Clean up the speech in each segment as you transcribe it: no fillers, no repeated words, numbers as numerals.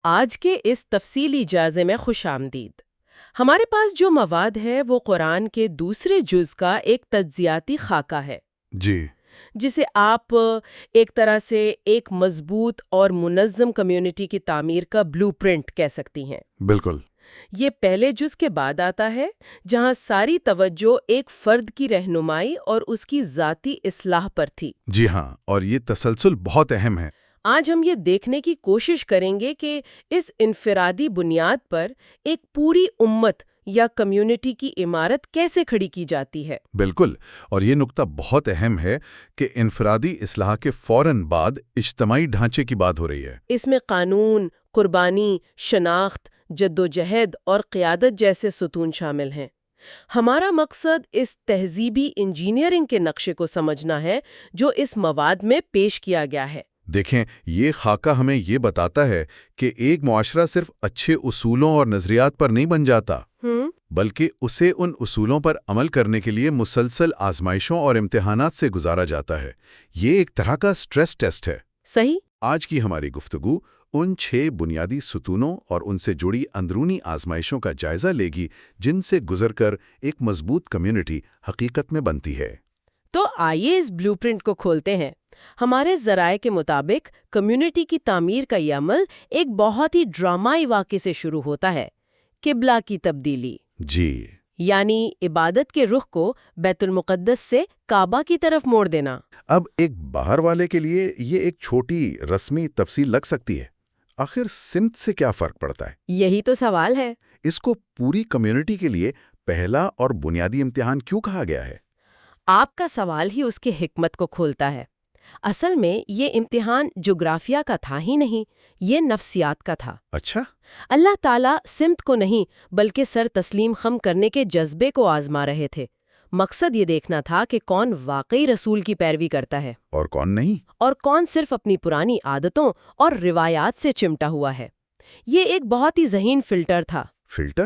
آج کے اس تفصیلی جائزے میں خوش آمدید۔ ہمارے پاس جو مواد ہے وہ قرآن کے دوسرے جز کا ایک تجزیاتی خاکہ ہے، جی جسے آپ ایک طرح سے ایک مضبوط اور منظم کمیونٹی کی تعمیر کا بلو پرنٹ کہہ سکتی ہیں۔ بالکل۔ یہ پہلے جز کے بعد آتا ہے، جہاں ساری توجہ ایک فرد کی رہنمائی اور اس کی ذاتی اصلاح پر تھی۔ جی ہاں، اور یہ تسلسل بہت اہم ہے۔ آج ہم یہ دیکھنے کی کوشش کریں گے کہ اس انفرادی بنیاد پر ایک پوری امت یا کمیونٹی کی عمارت کیسے کھڑی کی جاتی ہے۔ بالکل، اور یہ نقطہ بہت اہم ہے کہ انفرادی اصلاح کے فوراً بعد اجتماعی ڈھانچے کی بات ہو رہی ہے۔ اس میں قانون، قربانی، شناخت، جدوجہد اور قیادت جیسے ستون شامل ہیں۔ ہمارا مقصد اس تہذیبی انجینئرنگ کے نقشے کو سمجھنا ہے جو اس مواد میں پیش کیا گیا ہے۔ دیکھیں، یہ خاکہ ہمیں یہ بتاتا ہے کہ ایک معاشرہ صرف اچھے اصولوں اور نظریات پر نہیں بن جاتا، بلکہ اسے ان اصولوں پر عمل کرنے کے لیے مسلسل آزمائشوں اور امتحانات سے گزارا جاتا ہے۔ یہ ایک طرح کا سٹریس ٹیسٹ ہے۔ صحیح۔ آج کی ہماری گفتگو ان 6 بنیادی ستونوں اور ان سے جڑی اندرونی آزمائشوں کا جائزہ لے گی جن سے گزر کر ایک مضبوط کمیونٹی حقیقت میں بنتی ہے۔ تو آئیے اس بلو پرنٹ کو کھولتے ہیں۔ ہمارے ذرائع کے مطابق کمیونٹی کی تعمیر کا یہ عمل ایک بہت ہی ڈرامائی واقعے سے شروع ہوتا ہے، قبلہ کی تبدیلی۔ جی، یعنی عبادت کے رخ کو بیت المقدس سے کعبہ کی طرف موڑ دینا۔ اب ایک باہر والے کے لیے یہ ایک چھوٹی رسمی تفصیل لگ سکتی ہے۔ آخر سمت سے کیا فرق پڑتا ہے؟ یہی تو سوال ہے۔ اس کو پوری کمیونٹی کے لیے پہلا اور بنیادی امتحان کیوں کہا گیا ہے؟ آپ کا سوال ہی اس کی حکمت کو کھولتا ہے۔ اصل میں یہ امتحان جغرافیہ کا تھا ہی نہیں، یہ نفسیات کا تھا۔ اچھا، اللہ تعالیٰ سمت کو نہیں بلکہ سر تسلیم خم کرنے کے جذبے کو آزما رہے تھے۔ مقصد یہ دیکھنا تھا کہ کون واقعی رسول کی پیروی کرتا ہے اور کون نہیں، اور کون صرف اپنی پرانی عادتوں اور روایات سے چمٹا ہوا ہے۔ یہ ایک بہت ہی ذہین فلٹر تھا۔ فلٹر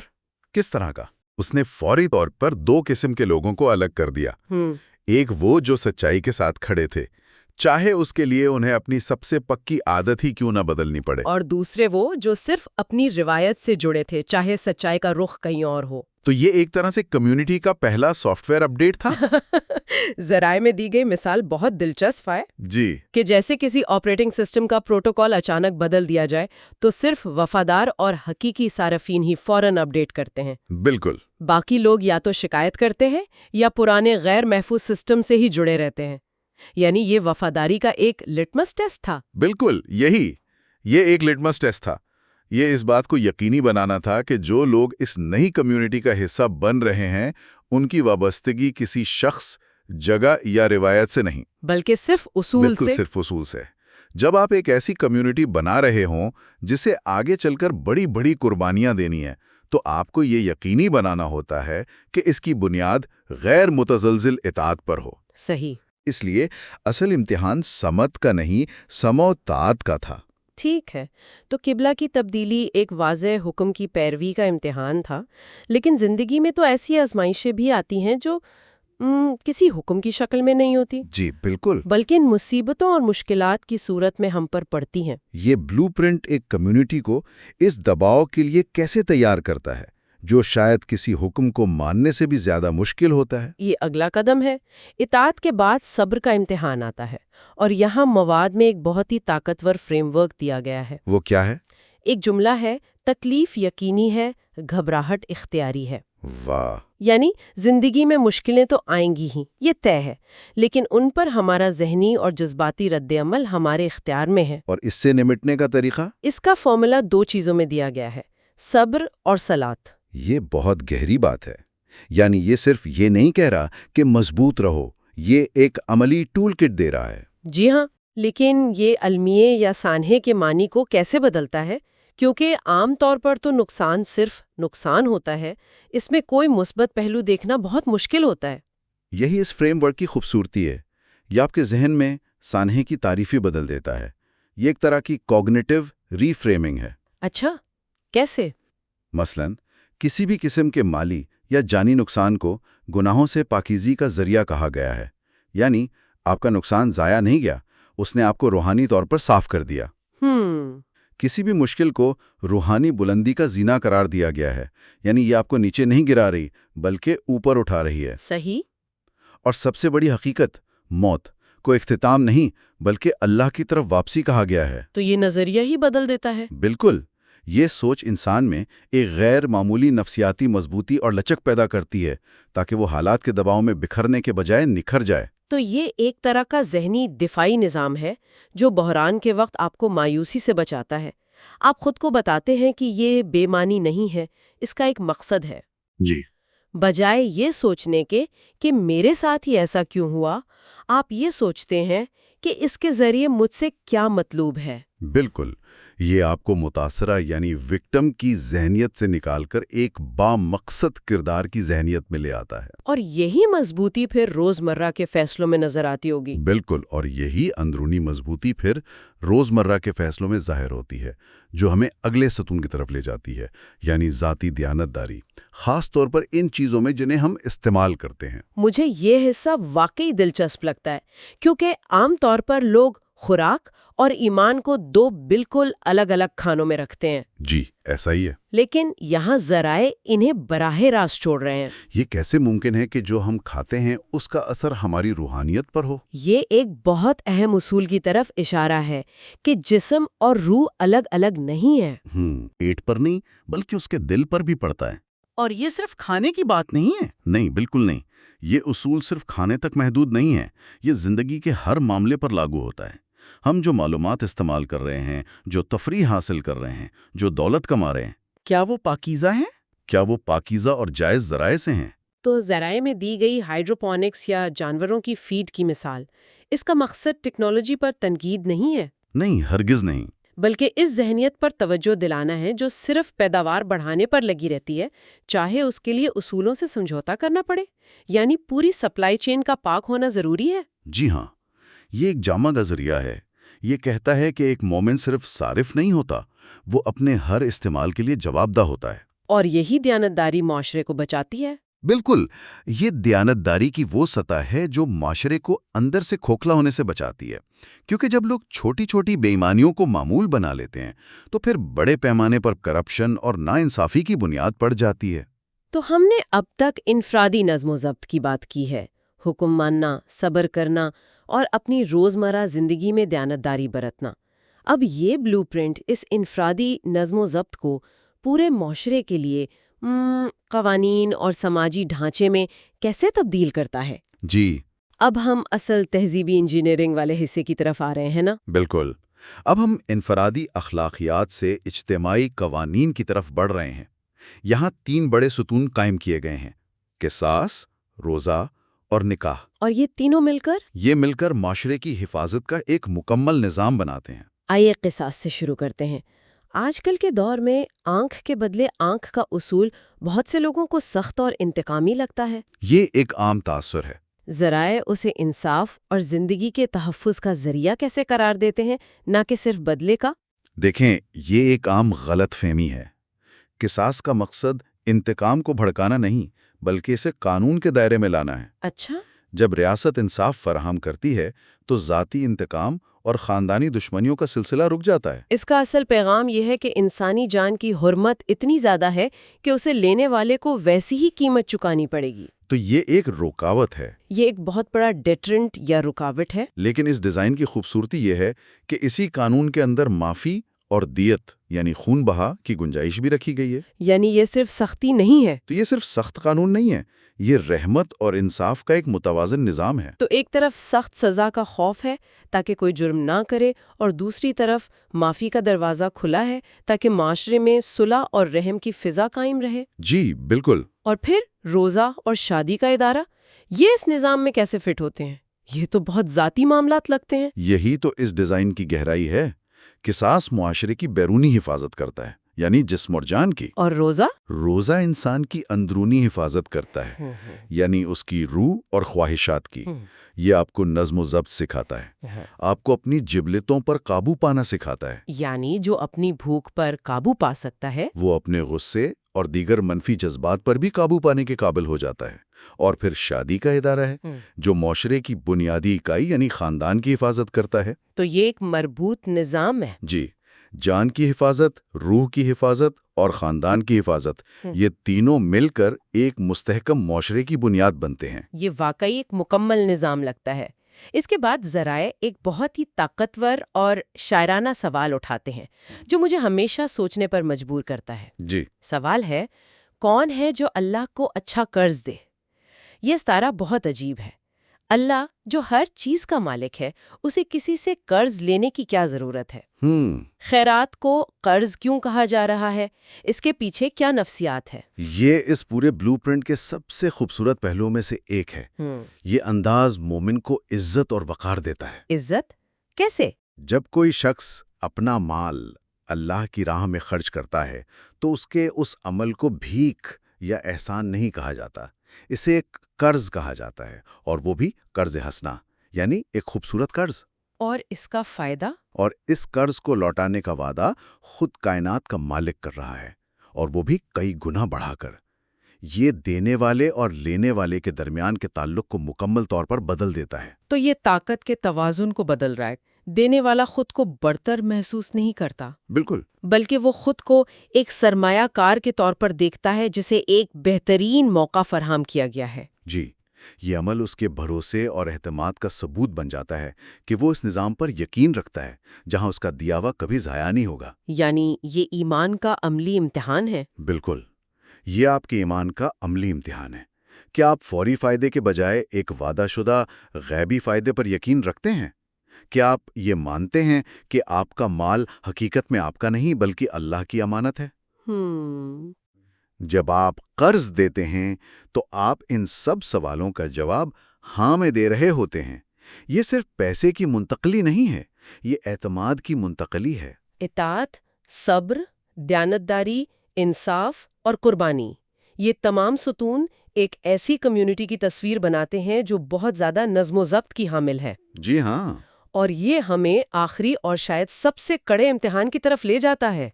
کس طرح کا؟ اس نے فوری طور پر 2 قسم کے لوگوں کو الگ کر دیا۔ ایک وہ جو سچائی کے ساتھ کھڑے تھے، چاہے اس کے لیے انہیں اپنی سب سے پکی عادت ہی کیوں نہ بدلنی پڑے، اور دوسرے وہ جو صرف اپنی روایت سے جڑے تھے، چاہے سچائی کا رخ کہیں اور ہو۔ تو یہ ایک طرح سے کمیونٹی کا پہلا سافٹ ویئر اپ ڈیٹ تھا۔ ذرائع میں دی گئی مثال بہت دلچسپ ہے جی، کہ جیسے کسی آپریٹنگ سسٹم کا پروٹوکول اچانک بدل دیا جائے تو صرف وفادار اور حقیقی صارفین ہی فوراً اپ ڈیٹ کرتے ہیں۔ بالکل۔ باقی لوگ یا تو شکایت کرتے ہیں یا پرانے غیر محفوظ سسٹم سے ہی جڑے رہتے ہیں۔ یعنی یہ وفاداری کا ایک لٹمس ٹیسٹ تھا۔ بالکل، یہ ایک لٹمس ٹیسٹ تھا۔ یہ اس بات کو یقینی بنانا تھا کہ جو لوگ اس نئی کمیونٹی کا حصہ بن رہے ہیں ان کی وابستگی کسی شخص، جگہ یا روایت سے نہیں، بلکہ صرف اصول بالکل سے۔ صرف اصول سے۔ جب آپ ایک ایسی کمیونٹی بنا رہے ہوں جسے آگے چل کر بڑی بڑی قربانیاں دینی ہیں، تو آپ کو یہ یقینی بنانا ہوتا ہے کہ اس کی بنیاد غیر متزلزل اطاعت پر ہو۔ صحیح۔ اس لیے اصل امتحان سمت کا نہیں، سموطاعت کا تھا۔ ٹھیک ہے، تو قبلہ کی تبدیلی ایک واضح حکم کی پیروی کا امتحان تھا، لیکن زندگی میں تو ایسی آزمائشیں بھی آتی ہیں جو کسی حکم کی شکل میں نہیں ہوتی، جی بالکل، بلکہ ان مصیبتوں اور مشکلات کی صورت میں ہم پر پڑتی ہیں۔ یہ بلو پرنٹ ایک کمیونٹی کو اس دباؤ کے لیے کیسے تیار کرتا ہے جو شاید کسی حکم کو ماننے سے بھی زیادہ مشکل ہوتا ہے۔ یہ اگلا قدم ہے۔ اطاعت کے بعد صبر کا امتحان آتا ہے، اور یہاں مواد میں ایک بہت ہی طاقتور فریم ورک دیا گیا ہے۔ وہ کیا ہے؟ ایک جملہ ہے، تکلیف یقینی ہے، گھبراہٹ اختیاری ہے۔ واہ! یعنی زندگی میں مشکلیں تو آئیں گی ہی، یہ طے ہے، لیکن ان پر ہمارا ذہنی اور جذباتی رد عمل ہمارے اختیار میں ہے۔ اور اس سے نمٹنے کا طریقہ؟ اس کا فارمولا 2 چیزوں میں دیا گیا ہے، صبر اور صلات۔ یہ بہت گہری بات ہے۔ یعنی یہ صرف یہ نہیں کہہ رہا کہ مضبوط رہو، یہ ایک عملی ٹول کٹ دے رہا ہے۔ جی ہاں، لیکن یہ المیے یا سانحے کے معنی کو کیسے بدلتا ہے؟ کیونکہ عام طور پر تو نقصان صرف نقصان ہوتا ہے، اس میں کوئی مثبت پہلو دیکھنا بہت مشکل ہوتا ہے۔ یہی اس فریم ورک کی خوبصورتی ہے۔ یہ آپ کے ذہن میں سانحے کی تعریفی بدل دیتا ہے۔ یہ ایک طرح کی کوگنیٹو ری فریمنگ ہے۔ اچھا، کیسے؟ مثلاً کسی بھی قسم کے مالی یا جانی نقصان کو گناہوں سے پاکیزی کا ذریعہ کہا گیا ہے۔ یعنی آپ کا نقصان ضائع نہیں گیا، اس نے آپ کو روحانی طور پر صاف کر دیا۔ کسی بھی مشکل کو روحانی بلندی کا زینہ قرار دیا گیا ہے، یعنی یہ آپ کو نیچے نہیں گرا رہی بلکہ اوپر اٹھا رہی ہے۔ صحیح۔ اور سب سے بڑی حقیقت، موت کو اختتام نہیں بلکہ اللہ کی طرف واپسی کہا گیا ہے۔ تو یہ نظریہ ہی بدل دیتا ہے۔ بالکل، یہ سوچ انسان میں ایک غیر معمولی نفسیاتی مضبوطی اور لچک پیدا کرتی ہے تاکہ وہ حالات کے دباؤ میں بکھرنے کے بجائے نکھر جائے۔ تو یہ ایک طرح کا ذہنی دفاعی نظام ہے جو بحران کے وقت آپ کو مایوسی سے بچاتا ہے۔ آپ خود کو بتاتے ہیں کہ یہ بے معنی نہیں ہے، اس کا ایک مقصد ہے۔ جی، بجائے یہ سوچنے کے کہ میرے ساتھ ہی ایسا کیوں ہوا، آپ یہ سوچتے ہیں کہ اس کے ذریعے مجھ سے کیا مطلوب ہے۔ بالکل، یہ آپ کو متاثرہ یعنی وکٹم کی ذہنیت سے نکال کر ایک بامقصد کردار کی ذہنیت میں لے آتا ہے۔ اور یہی مضبوطی پھر روزمرہ کے فیصلوں میں نظر آتی ہوگی۔ بالکل، اور یہی اندرونی مضبوطی پھر روزمرہ کے فیصلوں میں ظاہر ہوتی ہے، جو ہمیں اگلے ستون کی طرف لے جاتی ہے، یعنی ذاتی دیانتداری، خاص طور پر ان چیزوں میں جنہیں ہم استعمال کرتے ہیں۔ مجھے یہ حصہ واقعی دلچسپ لگتا ہے، کیونکہ عام طور پر لوگ خوراک اور ایمان کو دو بالکل الگ الگ کھانوں میں رکھتے ہیں۔ جی، ایسا ہی ہے۔ لیکن یہاں ذرائع انہیں براہ راست چھوڑ رہے ہیں۔ یہ کیسے ممکن ہے کہ جو ہم کھاتے ہیں اس کا اثر ہماری روحانیت پر ہو؟ یہ ایک بہت اہم اصول کی طرف اشارہ ہے کہ جسم اور روح الگ الگ نہیں ہے۔ پیٹ پر نہیں بلکہ اس کے دل پر بھی پڑتا ہے۔ اور یہ صرف کھانے کی بات نہیں ہے۔ نہیں، بالکل نہیں۔ یہ اصول صرف کھانے تک محدود نہیں ہے، یہ زندگی کے ہر معاملے پر لاگو ہوتا ہے۔ ہم جو معلومات استعمال کر رہے ہیں، جو تفریح حاصل کر رہے ہیں، جو دولت کما رہے ہیں، کیا وہ پاکیزہ ہیں؟ کیا وہ پاکیزہ اور جائز ذرائع سے ہیں؟ تو ذرائع میں دی گئی ہائیڈروپونکس یا جانوروں کی فیڈ کی مثال، اس کا مقصد ٹیکنالوجی پر تنقید نہیں ہے، نہیں، ہرگز نہیں۔ بلکہ اس ذہنیت پر توجہ دلانا ہے جو صرف پیداوار بڑھانے پر لگی رہتی ہے، چاہے اس کے لیے اصولوں سے سمجھوتا کرنا پڑے۔ یعنی پوری سپلائی چین کا پاک ہونا ضروری ہے۔ جی ہاں، یہ ایک جامع نظریہ ہے۔ یہ کہتا ہے کہ ایک مومن صرف صارف نہیں ہوتا، وہ اپنے ہر استعمال کے لیے جواب دہ ہوتا ہے۔ اور یہی دیانتداری معاشرے کو بچاتی ہے۔ بالکل، یہ دیانتداری کی وہ سطح ہے جو معاشرے کو اندر سے کھوکھلا ہونے سے بچاتی ہے، کیونکہ جب لوگ چھوٹی چھوٹی بے ایمانیوں کو معمول بنا لیتے ہیں تو پھر بڑے پیمانے پر کرپشن اور ناانصافی کی بنیاد پڑ جاتی ہے۔ تو ہم نے اب تک انفرادی نظم و ضبط کی بات کی ہے، حکم ماننا، صبر کرنا اور اپنی روزمرہ زندگی میں دیانتداری برتنا۔ اب یہ بلو پرنٹ اس انفرادی نظم و ضبط کو پورے معاشرے کے لیے قوانین اور سماجی ڈھانچے میں کیسے تبدیل کرتا ہے؟ جی، اب ہم اصل تہذیبی انجینئرنگ والے حصے کی طرف آ رہے ہیں نا؟ بالکل۔ اب ہم انفرادی اخلاقیات سے اجتماعی قوانین کی طرف بڑھ رہے ہیں۔ یہاں 3 بڑے ستون قائم کیے گئے ہیں: قصاص، روزہ اور نکاح۔ اور یہ تینوں مل کر معاشرے کی حفاظت کا ایک مکمل نظام بناتے ہیں۔ آئیے قصاص سے شروع کرتے ہیں۔ آج کل کے دور میں آنکھ کے بدلے آنکھ کا اصول بہت سے لوگوں کو سخت اور انتقامی لگتا ہے۔ یہ ایک عام تاثر ہے۔ ذرائع اسے انصاف اور زندگی کے تحفظ کا ذریعہ کیسے قرار دیتے ہیں، نہ کہ صرف بدلے کا؟ دیکھیں، یہ ایک عام غلط فہمی ہے۔ قصاص کا مقصد انتقام کو بھڑکانا نہیں بلکہ اسے قانون کے دائرے میں لانا ہے۔ اچھا۔ جب ریاست انصاف فراہم کرتی ہے تو ذاتی انتقام اور خاندانی دشمنیوں کا سلسلہ رک جاتا ہے۔ اس کا اصل پیغام یہ ہے کہ انسانی جان کی حرمت اتنی زیادہ ہے کہ اسے لینے والے کو ویسی ہی قیمت چکانی پڑے گی۔ تو یہ ایک رکاوٹ ہے۔ یہ ایک بہت بڑا ڈیٹرنٹ یا رکاوٹ ہے۔ لیکن اس ڈیزائن کی خوبصورتی یہ ہے کہ اسی قانون کے اندر معافی اور دیت یعنی خون بہا کی گنجائش بھی رکھی گئی ہے۔ یعنی یہ صرف سختی نہیں ہے۔ تو یہ صرف سخت قانون نہیں ہے، یہ رحمت اور انصاف کا ایک متوازن نظام ہے۔ تو ایک طرف سخت سزا کا خوف ہے تاکہ کوئی جرم نہ کرے، اور دوسری طرف معافی کا دروازہ کھلا ہے تاکہ معاشرے میں صلح اور رحم کی فضا قائم رہے۔ جی بالکل۔ اور پھر روزہ اور شادی کا ادارہ، یہ اس نظام میں کیسے فٹ ہوتے ہیں؟ یہ تو بہت ذاتی معاملات لگتے ہیں۔ یہی تو اس ڈیزائن کی گہرائی ہے۔ قصاص معاشرے کی بیرونی حفاظت کرتا ہے، یعنی جسم اور جان کی، اور روزہ انسان کی اندرونی حفاظت کرتا ہے، یعنی اس کی روح اور خواہشات کی۔ یہ آپ کو نظم و ضبط سکھاتا ہے، آپ کو اپنی جبلتوں پر قابو پانا سکھاتا ہے۔ یعنی جو اپنی بھوک پر قابو پا سکتا ہے وہ اپنے غصے اور دیگر منفی جذبات پر بھی قابو پانے کے قابل ہو جاتا ہے۔ اور پھر شادی کا ادارہ ہے جو معاشرے کی بنیادی اکائی یعنی خاندان کی حفاظت کرتا ہے۔ تو یہ ایک مربوط نظام ہے۔ جی، جان کی حفاظت، روح کی حفاظت اور خاندان کی حفاظت، یہ تینوں مل کر ایک مستحکم معاشرے کی بنیاد بنتے ہیں۔ یہ واقعی ایک مکمل نظام لگتا ہے۔ اس کے بعد ذرائع ایک بہت ہی طاقتور اور شاعرانہ سوال اٹھاتے ہیں جو مجھے ہمیشہ سوچنے پر مجبور کرتا ہے۔ جی، سوال ہے، کون ہے جو اللہ کو اچھا قرض دے؟ یہ ستارہ بہت عجیب ہے۔ اللہ جو ہر چیز کا مالک ہے، اسے کسی سے قرض لینے کی کیا ضرورت ہے؟ خیرات کو قرض کیوں کہا جا رہا ہے؟ اس کے پیچھے کیا نفسیات ہے؟ یہ اس پورے بلو پرنٹ کے سب سے خوبصورت پہلوؤں میں سے ایک ہے۔ یہ انداز مومن کو عزت اور وقار دیتا ہے۔ عزت کیسے؟ جب کوئی شخص اپنا مال اللہ کی راہ میں خرچ کرتا ہے تو اس کے اس عمل کو بھیک یا احسان نہیں کہا جاتا، اسے ایک قرض کہا جاتا ہے، اور وہ بھی قرض حسنہ، یعنی ایک خوبصورت قرض۔ اور اس کا فائدہ؟ اور اس قرض کو لوٹانے کا وعدہ خود کائنات کا مالک کر رہا ہے، اور وہ بھی کئی گنا بڑھا کر۔ یہ دینے والے اور لینے والے کے درمیان کے تعلق کو مکمل طور پر بدل دیتا ہے۔ تو یہ طاقت کے توازن کو بدل رہا ہے۔ دینے والا خود کو برتر محسوس نہیں کرتا، بالکل، بلکہ وہ خود کو ایک سرمایہ کار کے طور پر دیکھتا ہے جسے ایک بہترین موقع فراہم کیا گیا ہے۔ جی، یہ عمل اس کے بھروسے اور اعتماد کا ثبوت بن جاتا ہے کہ وہ اس نظام پر یقین رکھتا ہے جہاں اس کا دیا ہوا کبھی ضائع نہیں ہوگا۔ یعنی یہ ایمان کا عملی امتحان ہے۔ بالکل، یہ آپ کے ایمان کا عملی امتحان ہے۔ کیا آپ فوری فائدے کے بجائے ایک وعدہ شدہ غیبی فائدے پر یقین رکھتے ہیں؟ کیا آپ یہ مانتے ہیں کہ آپ کا مال حقیقت میں آپ کا نہیں بلکہ اللہ کی امانت ہے؟ جب آپ قرض دیتے ہیں تو آپ ان سب سوالوں کا جواب ہاں میں دے رہے ہوتے ہیں۔ یہ صرف پیسے کی منتقلی نہیں ہے، یہ اعتماد کی منتقلی ہے۔ اطاعت، صبر، دیانتداری، انصاف اور قربانی، یہ تمام ستون ایک ایسی کمیونٹی کی تصویر بناتے ہیں جو بہت زیادہ نظم و ضبط کی حامل ہے۔ جی ہاں، اور یہ ہمیں آخری اور شاید سب سے کڑے امتحان کی طرف لے جاتا ہے،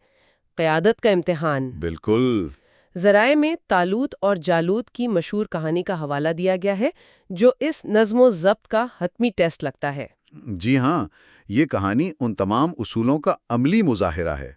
قیادت کا امتحان۔ بالکل۔ ذرائع میں طالوت اور جالوت کی مشہور کہانی کا حوالہ دیا گیا ہے جو اس نظم و ضبط کا حتمی ٹیسٹ لگتا ہے۔ جی ہاں، یہ کہانی ان تمام اصولوں کا عملی مظاہرہ ہے۔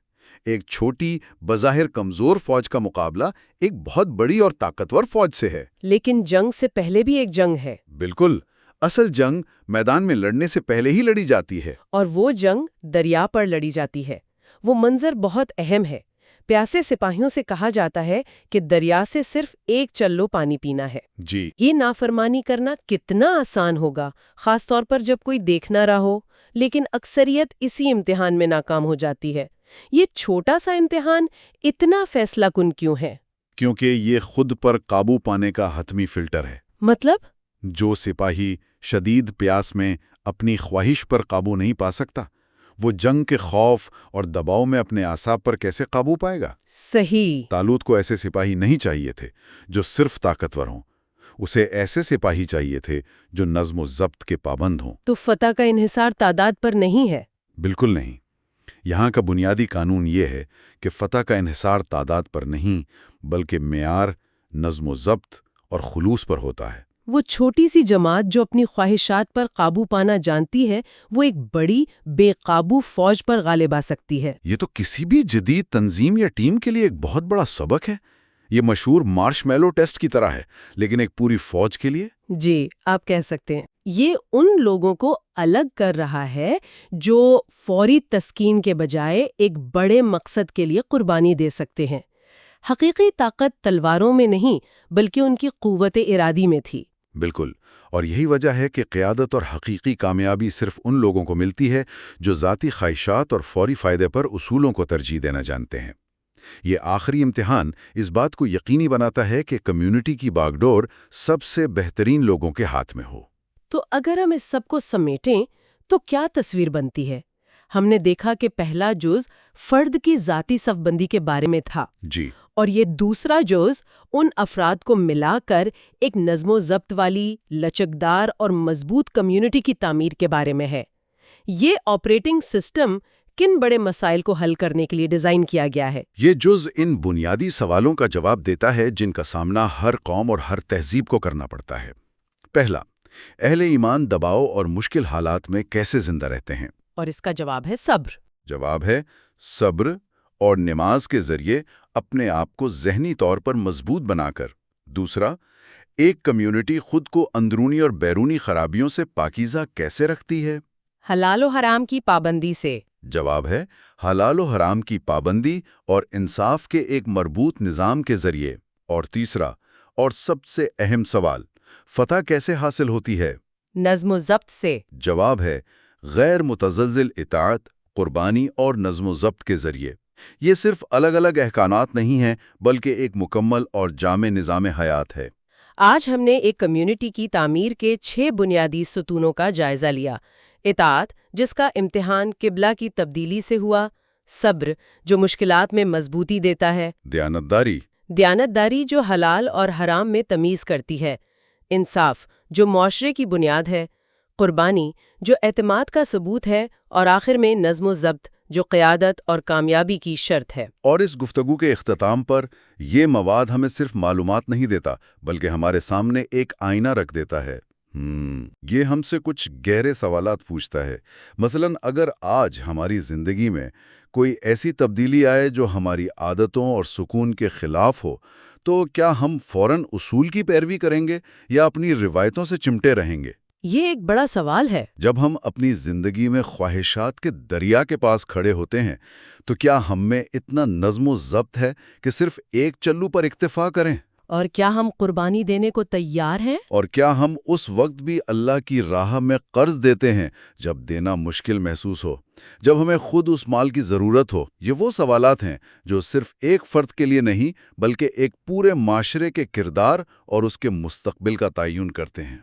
ایک چھوٹی بظاہر کمزور فوج کا مقابلہ ایک بہت بڑی اور طاقتور فوج سے ہے۔ لیکن جنگ سے پہلے بھی ایک جنگ ہے۔ بالکل، اصل جنگ میدان میں لڑنے سے پہلے ہی لڑی جاتی ہے۔ اور وہ جنگ دریا پر لڑی جاتی ہے۔ وہ منظر بہت اہم ہے۔ پیاسے سپاہیوں سے کہا جاتا ہے کہ دریا سے صرف ایک چلو پانی پینا ہے۔ جی، یہ نافرمانی کرنا کتنا آسان ہوگا، خاص طور پر جب کوئی دیکھ نہ رہا ہو، لیکن اکثریت اسی امتحان میں ناکام ہو جاتی ہے۔ یہ چھوٹا سا امتحان اتنا فیصلہ کن کیوں ہے؟ کیونکہ یہ خود پر قابو پانے کا حتمی فلٹر ہے۔ مطلب؟ جو سپاہی شدید پیاس میں اپنی خواہش پر قابو نہیں پا سکتا، وہ جنگ کے خوف اور دباؤ میں اپنے اعصاب پر کیسے قابو پائے گا؟ صحیح۔ طالوت کو ایسے سپاہی نہیں چاہیے تھے جو صرف طاقتور ہوں، اسے ایسے سپاہی چاہیے تھے جو نظم و ضبط کے پابند ہوں۔ تو فتح کا انحصار تعداد پر نہیں ہے؟ بالکل نہیں۔ یہاں کا بنیادی قانون یہ ہے کہ فتح کا انحصار تعداد پر نہیں بلکہ معیار، نظم و ضبط اور خلوص پر ہوتا ہے۔ وہ چھوٹی سی جماعت جو اپنی خواہشات پر قابو پانا جانتی ہے، وہ ایک بڑی بے قابو فوج پر غالب آ سکتی ہے۔ یہ تو کسی بھی جدید تنظیم یا ٹیم کے لیے ایک بہت بڑا سبق ہے۔ یہ مشہور مارش میلو ٹیسٹ کی طرح ہے، لیکن ایک پوری فوج کے لیے۔ جی، آپ کہہ سکتے ہیں یہ ان لوگوں کو الگ کر رہا ہے جو فوری تسکین کے بجائے ایک بڑے مقصد کے لیے قربانی دے سکتے ہیں۔ حقیقی طاقت تلواروں میں نہیں بلکہ ان کی قوت ارادی میں تھی۔ بالکل، اور یہی وجہ ہے کہ قیادت اور حقیقی کامیابی صرف ان لوگوں کو ملتی ہے جو ذاتی خواہشات اور فوری فائدے پر اصولوں کو ترجیح دینا جانتے ہیں۔ یہ آخری امتحان اس بات کو یقینی بناتا ہے کہ کمیونٹی کی باغ ڈور سب سے بہترین لوگوں کے ہاتھ میں ہو۔ تو اگر ہم اس سب کو سمیٹیں تو کیا تصویر بنتی ہے؟ ہم نے دیکھا کہ پہلا جز فرد کی ذاتی صف بندی کے بارے میں تھا، جی، اور یہ دوسرا جز ان افراد کو ملا کر ایک نظم و ضبط والی، لچکدار اور مضبوط کمیونٹی کی تعمیر کے بارے میں ہے۔ یہ آپریٹنگ سسٹم کن بڑے مسائل کو حل کرنے کے لیے ڈیزائن کیا گیا ہے؟ یہ جز ان بنیادی سوالوں کا جواب دیتا ہے جن کا سامنا ہر قوم اور ہر تہذیب کو کرنا پڑتا ہے۔ پہلا، اہل ایمان دباؤ اور مشکل حالات میں کیسے زندہ رہتے ہیں؟ اور اس کا جواب ہے صبر۔ جواب ہے صبر اور نماز کے ذریعے اپنے آپ کو ذہنی طور پر مضبوط بنا کر۔ دوسرا، ایک کمیونٹی خود کو اندرونی اور بیرونی خرابیوں سے پاکیزہ کیسے رکھتی ہے؟ حلال و حرام کی پابندی سے۔ جواب ہے حلال و حرام کی پابندی اور انصاف کے ایک مربوط نظام کے ذریعے۔ اور تیسرا اور سب سے اہم سوال، فتح کیسے حاصل ہوتی ہے؟ نظم و ضبط سے۔ جواب ہے غیر متزلزل اطاعت، قربانی اور نظم و ضبط کے ذریعے۔ یہ صرف الگ الگ احکامات نہیں ہیں بلکہ ایک مکمل اور جامع نظام حیات ہے۔ آج ہم نے ایک کمیونٹی کی تعمیر کے 6 بنیادی ستونوں کا جائزہ لیا۔ اطاعت، جس کا امتحان قبلہ کی تبدیلی سے ہوا۔ صبر، جو مشکلات میں مضبوطی دیتا ہے۔ دیانتداری، دیانتداری، جو حلال اور حرام میں تمیز کرتی ہے۔ انصاف، جو معاشرے کی بنیاد ہے۔ قربانی، جو اعتماد کا ثبوت ہے۔ اور آخر میں نظم و ضبط، جو قیادت اور کامیابی کی شرط ہے۔ اور اس گفتگو کے اختتام پر یہ مواد ہمیں صرف معلومات نہیں دیتا بلکہ ہمارے سامنے ایک آئینہ رکھ دیتا ہے۔ یہ ہم سے کچھ گہرے سوالات پوچھتا ہے۔ مثلاً اگر آج ہماری زندگی میں کوئی ایسی تبدیلی آئے جو ہماری عادتوں اور سکون کے خلاف ہو، تو کیا ہم فوراً اصول کی پیروی کریں گے یا اپنی روایتوں سے چمٹے رہیں گے؟ یہ ایک بڑا سوال ہے۔ جب ہم اپنی زندگی میں خواہشات کے دریا کے پاس کھڑے ہوتے ہیں تو کیا ہم میں اتنا نظم و ضبط ہے کہ صرف ایک چلو پر اکتفا کریں؟ اور کیا ہم قربانی دینے کو تیار ہیں؟ اور کیا ہم اس وقت بھی اللہ کی راہ میں قرض دیتے ہیں جب دینا مشکل محسوس ہو، جب ہمیں خود اس مال کی ضرورت ہو؟ یہ وہ سوالات ہیں جو صرف ایک فرد کے لیے نہیں بلکہ ایک پورے معاشرے کے کردار اور اس کے مستقبل کا تعین کرتے ہیں۔